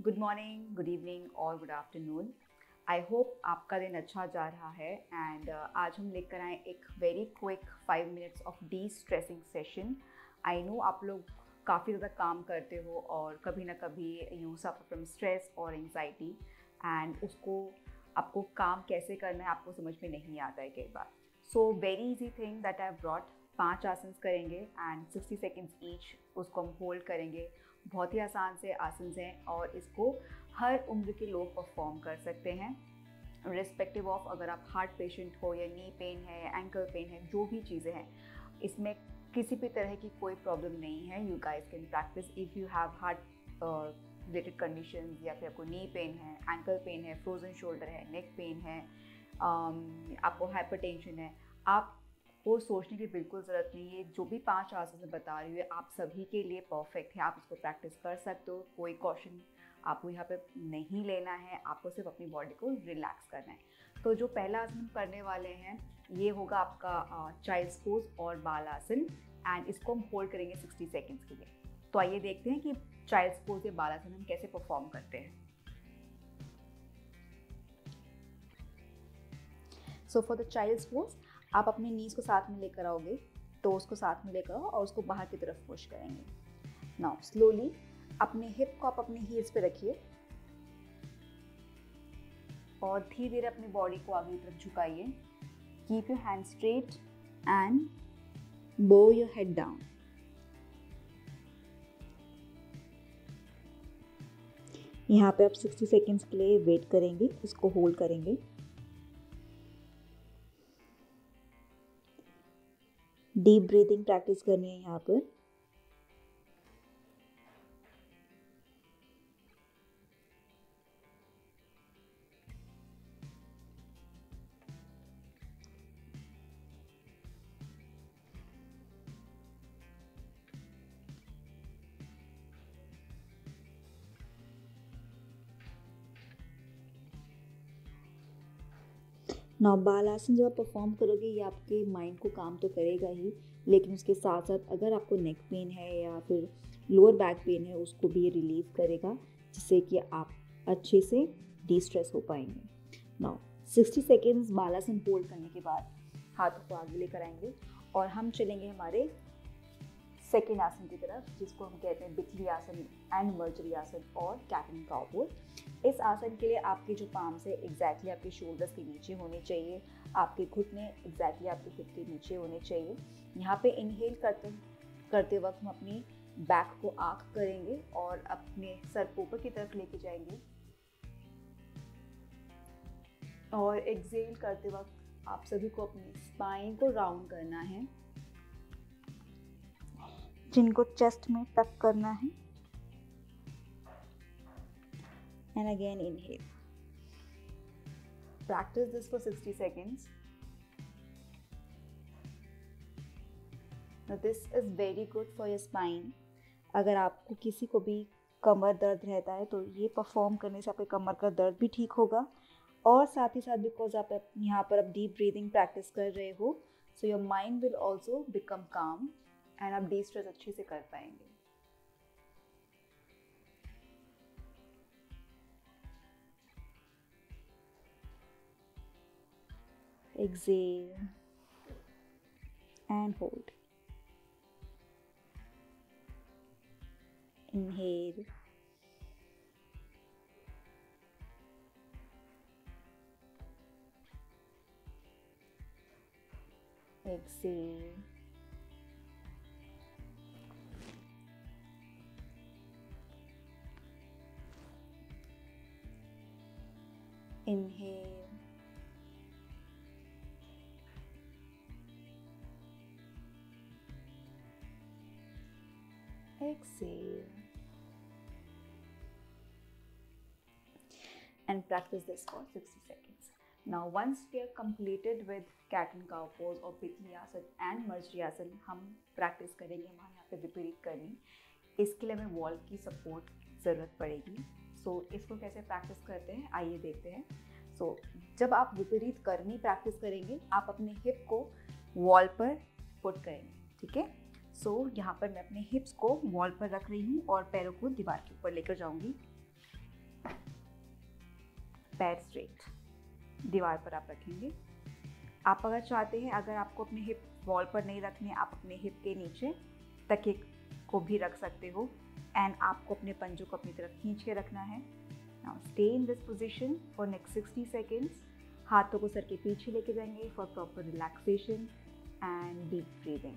Good morning, good evening और good afternoon. I hope आपका दिन अच्छा जा रहा है एंड आज हम लेकर आए एक very quick 5 minutes of D stressing session. I know आप लोग काफ़ी ज़्यादा काम करते हो और कभी ना कभी यू सफ़र फ्रॉम स्ट्रेस और एंग्जाइटी एंड उसको आपको काम कैसे करना है आपको समझ में नहीं आता है कई बार। So very easy thing that I brought 5 आसन्स करेंगे एंड 60 सेकेंड्स ईच उसको हम होल्ड करेंगे। बहुत ही आसान से आसन्स हैं और इसको हर उम्र के लोग परफॉर्म कर सकते हैं रिस्पेक्टिव ऑफ अगर आप हार्ट पेशेंट हो या नी पेन है, एंकल पेन है, जो भी चीज़ें हैं इसमें किसी भी तरह की कोई प्रॉब्लम नहीं है। You guys can practice if you have heart related conditions या फिर आपको नी पेन है, एंकल पेन है, फ्रोजन शोल्डर है, नेक पेन है, आपको हाइपरटेंशन है। आपको सोचने की बिल्कुल ज़रूरत नहीं है। जो भी 5 आसन मैं बता रही हूँ आप सभी के लिए परफेक्ट है। आप इसको प्रैक्टिस कर सकते हो। कोई कॉशन आपको यहाँ पे नहीं लेना है, आपको सिर्फ अपनी बॉडी को रिलैक्स करना है। तो जो पहला आसन हम करने वाले हैं ये होगा आपका चाइल्ड्स पोज और बाल आसन एंड इसको हम होल्ड करेंगे 60 सेकेंड्स के लिए। तो आइए देखते हैं कि चाइल्ड्स पोज या बाल आसन हम कैसे परफॉर्म करते हैं। So for the child's pose आप अपने नीज को साथ में लेकर आओगे, टोस को साथ में लेकर आओ और उसको बाहर की तरफ पुश करेंगे। नाउ स्लोली अपने हिप को आप अपने हील्स पे रखिए और धीरे धीरे अपनी बॉडी को आगे की तरफ झुकाइए। Keep your hand straight and bow your head down. यहाँ पे आप 60 सेकेंड्स के लिए वेट करेंगे, इसको होल्ड करेंगे। डीप ब्रीथिंग प्रैक्टिस करनी है यहाँ पर। नाउ बाल आसन जब आप परफॉर्म करोगे ये आपके माइंड को काम तो करेगा ही, लेकिन उसके साथ साथ अगर आपको नेक पेन है या फिर लोअर बैक पेन है उसको भी ये रिलीव करेगा, जिससे कि आप अच्छे से डी स्ट्रेस हो पाएंगे। नाउ 60 सेकेंड्स बाल आसन होल्ड करने के बाद हाथों को आगे लेकर आएंगे और हम चलेंगे हमारे सेकेंड आसन की तरफ, जिसको हम कहते हैं बिकली आसन एंड मर्जरी आसन और कैट एंड काउ पोज। इस आसन के लिए आपके जो पाम्स है एग्जैक्टली आपके शोल्डर्स के नीचे होने चाहिए, आपके घुटने एग्जैक्टली आपके हिप के नीचे होने चाहिए। यहाँ पे इनहेल करते वक्त हम अपनी बैक को आर्क करेंगे और अपने सर को ऊपर की तरफ लेके जाएंगे और एक्सहेल करते वक्त आप सभी को अपनी स्पाइन को राउंड करना है, जिनको चेस्ट में टक करना है and again inhale. Practice this for 60 seconds. Now this is very good for your spine. अगर आपको किसी को भी कमर दर्द रहता है तो ये परफॉर्म करने से आपके कमर का दर्द भी ठीक होगा और साथ ही साथ बिकॉज आप यहाँ पर अब डीप ब्रीदिंग प्रैक्टिस कर रहे हो, so your mind will also become काम एंड आप डी स्ट्रेस अच्छे से कर पाएंगे। Exhale and hold. Inhale. Exhale. Inhale. Exhale. And practice this for 60 seconds. Now once we are completed with cat and cow pose और पितली आसन and मर्जरी आसन हम प्रैक्टिस करेंगे हमारे यहाँ पे विपरीत करनी। इसके लिए हमें वॉल की सपोर्ट ज़रूरत पड़ेगी। सो इसको कैसे प्रैक्टिस करते हैं आइए देखते हैं। सो जब आप विपरीत करनी प्रैक्टिस करेंगे आप अपने हिप को वॉल पर पुट करेंगे, ठीक है। सो यहाँ पर मैं अपने हिप्स को वॉल पर रख रही हूँ और पैरों को दीवार के ऊपर लेकर जाऊँगी। पैर स्ट्रेट, दीवार पर आप रखेंगे। आप अगर चाहते हैं, अगर आपको अपने हिप वॉल पर नहीं रखने, आप अपने हिप के नीचे तकिए को भी रख सकते हो। एंड आपको अपने पंजों को अपनी तरफ खींच के रखना है। Now stay in this position for next 60 seconds. हाथों को सर के पीछे लेके जाएंगे for proper relaxation and deep breathing.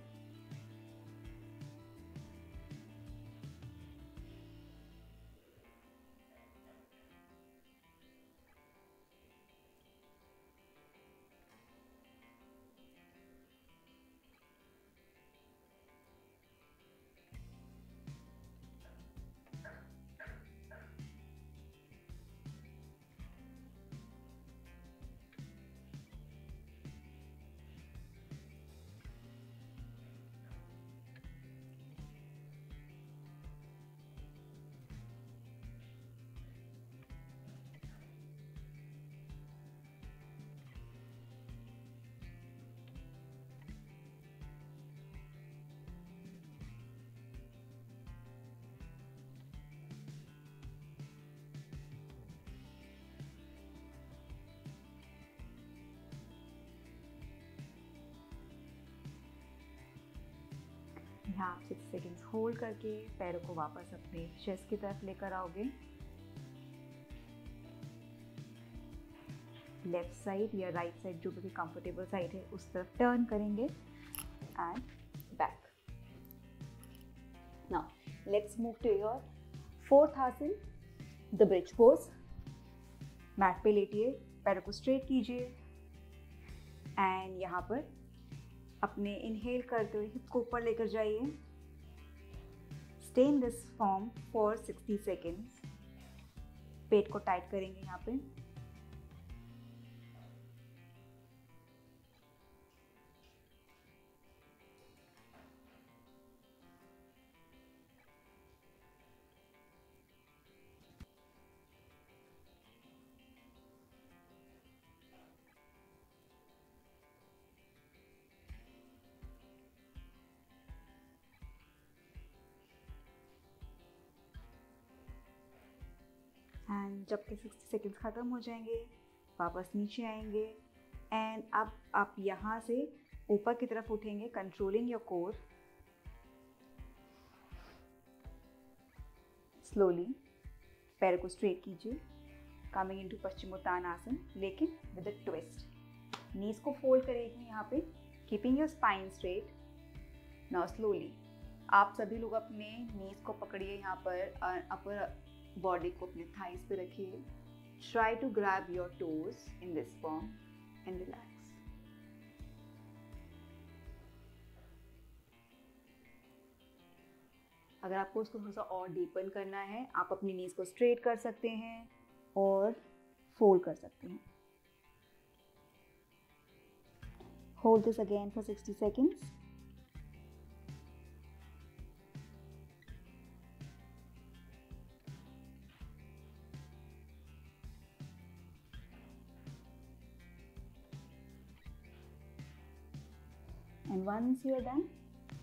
यहाँ आप 6 सेकेंड्स होल्ड करके पैरों को वापस अपने चेस्ट की तरफ लेकर आओगे। लेफ्ट साइड या राइट साइड, जो भी कंफर्टेबल साइड है, उस तरफ टर्न करेंगे and back. Now let's move to your fourth asana, the bridge pose. Mat पे लेटिए, पैरों को स्ट्रेट कीजिए एंड यहाँ पर अपने इनहेल करते हुए हिप को ऊपर लेकर जाइए। Stay in this form for 60 seconds. पेट को टाइट करेंगे यहाँ पे। एंड जब तक 60 सेकेंड्स ख़त्म हो जाएंगे, वापस नीचे आएंगे एंड अब आप यहाँ से ऊपर की तरफ उठेंगे, कंट्रोलिंग योर कोर। स्लोली पैर को स्ट्रेट कीजिए, कमिंग इनटू पश्चिमोत्तानासन, लेकिन विद अ ट्विस्ट। नीज को फोल्ड करेंगे यहाँ पे, keeping your spine straight. Now slowly आप सभी लोग अपने नीज को पकड़िए, यहाँ पर अपर बॉडी को अपने थाइस पे रखिए। Try to grab your toes in this form and relax. अगर आपको उसको थोड़ा सा और डीपन करना है, आप अपनी नीज को स्ट्रेट कर सकते हैं और फोल्ड कर सकते हैं। Hold this again for 60 seconds. And once you are done,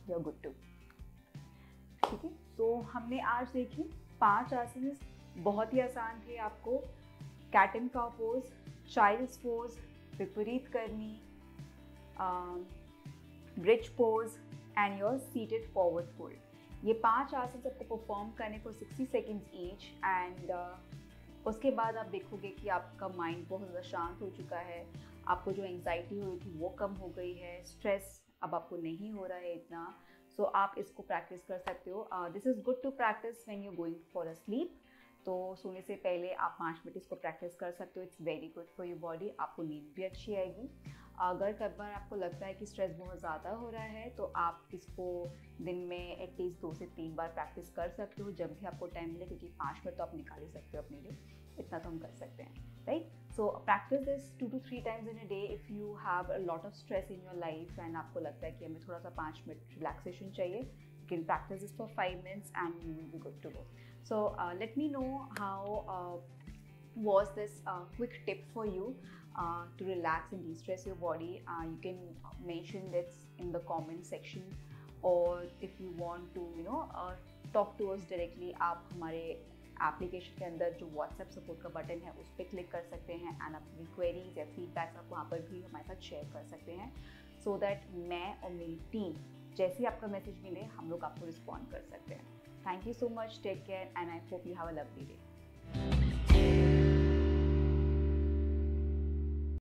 you are good to. ठीक है, तो हमने आज देखे 5 आसन, बहुत ही आसान थे। आपको cat and cow pose, child's pose, विपरीत करनी, bridge pose and your seated forward fold. ये 5 आसन आपको परफॉर्म करने को 60 सेकेंड्स ईच। एंड उसके बाद आप देखोगे कि आपका माइंड बहुत ज़्यादा शांत हो चुका है, आपको जो एंग्जाइटी हुई थी वो कम हो गई है, स्ट्रेस अब आपको नहीं हो रहा है इतना। सो आप इसको प्रैक्टिस कर सकते हो। This is good to practice when you going for a sleep. तो सोने से पहले आप 5 मिनट इसको प्रैक्टिस कर सकते हो। It's very good for your body, आपको नींद भी अच्छी आएगी। अगर कई बार आपको लगता है कि स्ट्रेस बहुत ज़्यादा हो रहा है, तो आप इसको दिन में एटलीस्ट 2 से 3 बार प्रैक्टिस कर सकते हो, जब भी आपको टाइम मिले, क्योंकि 5 मिनट तो आप निकाल ही सकते हो अपने लिए, इतना तो हम कर सकते हैं, right. So practice this 2 to 3 times in a day if you have a lot of stress in your life and आपको लगता है कि हमें थोड़ा सा 5 मिनट रिलैक्सेशन चाहिए। You can practice this for 5 minutes and you will be good to go. So let me know how was this quick tip for you to relax and de-stress your body. You can mention this in the comment section, or if you want to talk to us directly, आप हमारे application के अंदर जो WhatsApp support का button है उस पर click कर सकते हैं एंड अपनी क्वेरीज या फीडबैक्स आप वहाँ पर भी हमारे साथ शेयर कर सकते हैं, सो दैट मैं और मेरी टीम जैसे ही आपका मैसेज मिले हम लोग आपको रिस्पॉन्ड कर सकते हैं। Thank you so much, take care and I hope you have a lovely day.